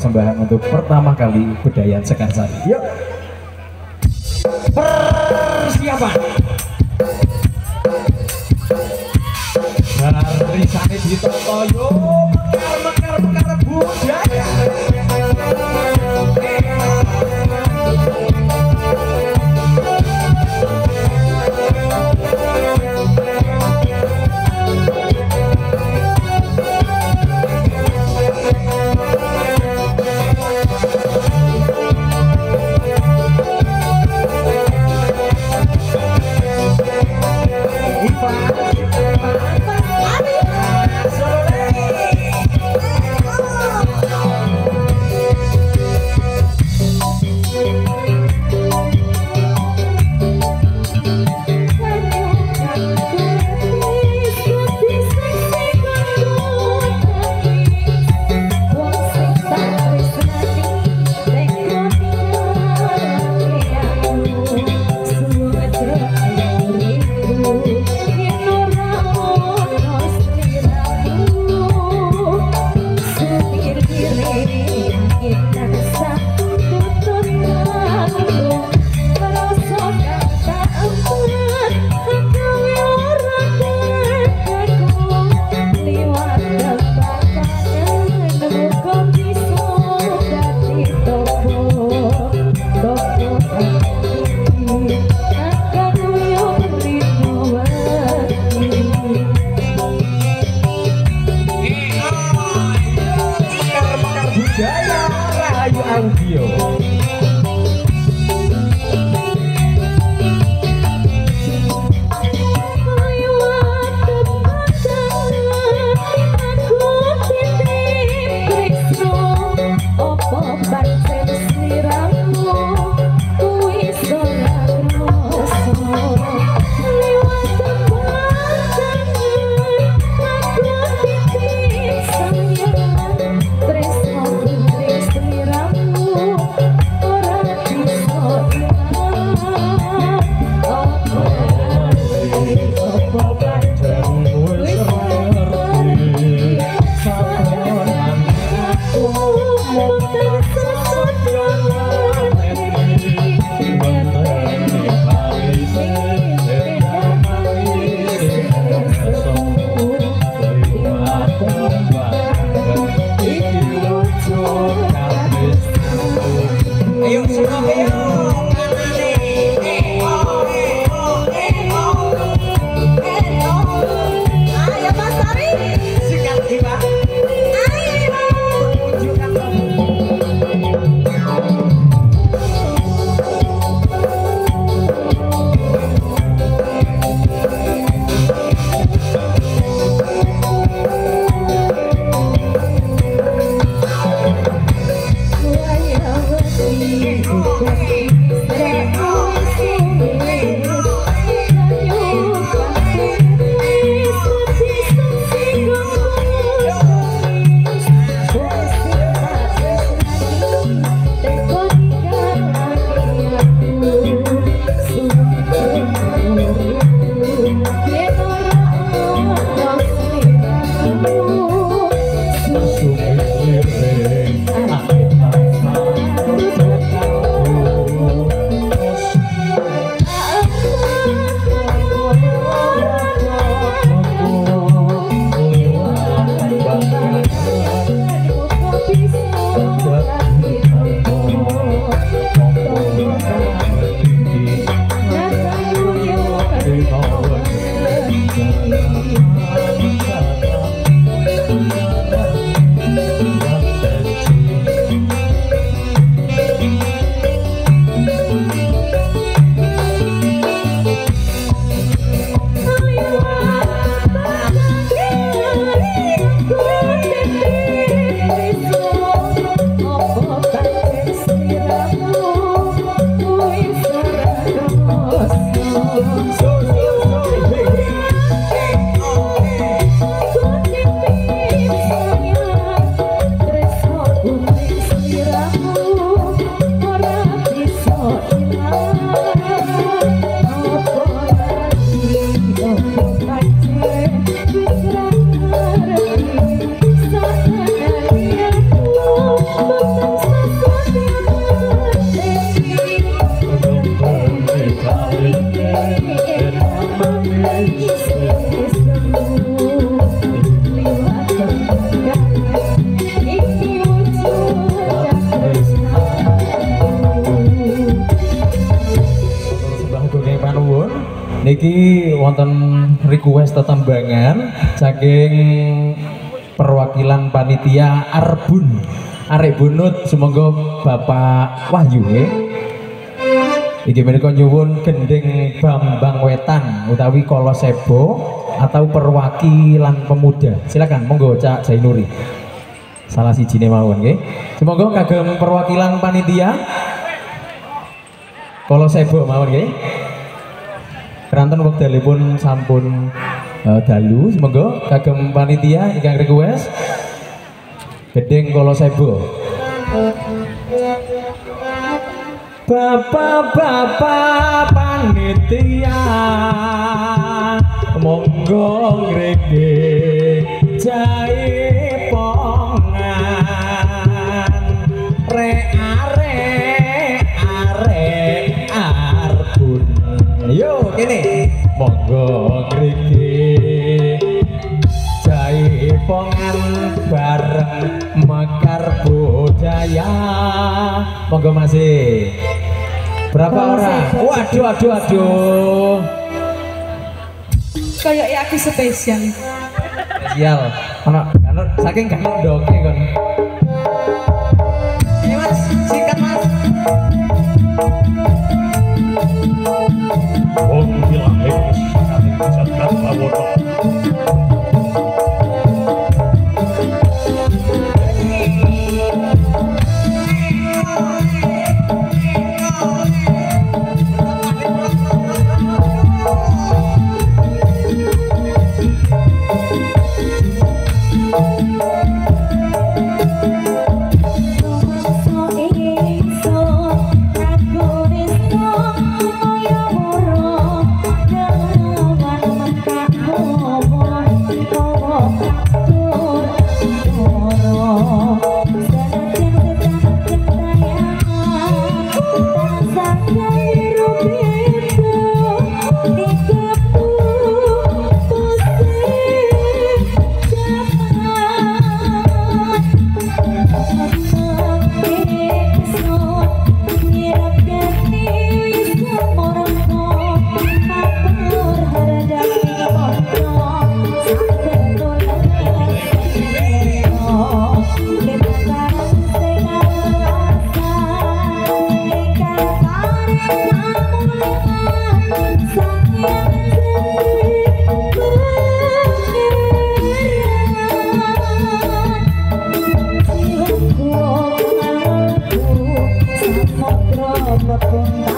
persembahan untuk pertama kali Bedayan Sekarsari. Yuk. Persiapan. Barisane ditata yo mekar budaya. Thank you. Iki wonten request tetambangan saking perwakilan panitia Arbun Arek Bunut, semoga Bapak Wahyu iki menika nyuwun gending Bambang Wetan utawi Kolosebo atau perwakilan pemuda. Silakan monggo Cak Jainuri. Salah sijine mawon nggih. Semoga kagem perwakilan panitia Kolosebo mawon nggih. Keranten wekdalipun sampun dalu, semoga kagem panitia ingkang request gending Kolosebo. Bapak-bapak panitia monggo ngrege jahe pongan arek Arbun. Yo kene monggo ngrege jahe pongan bareng Mekar Budaya. Monggo masih berapa orang? Waduh. Kayak aku spesial. Karena saking gak ndoke kon. Ayo Mas, sikat Mas. Wong bilang saling jatah bawono. Samudra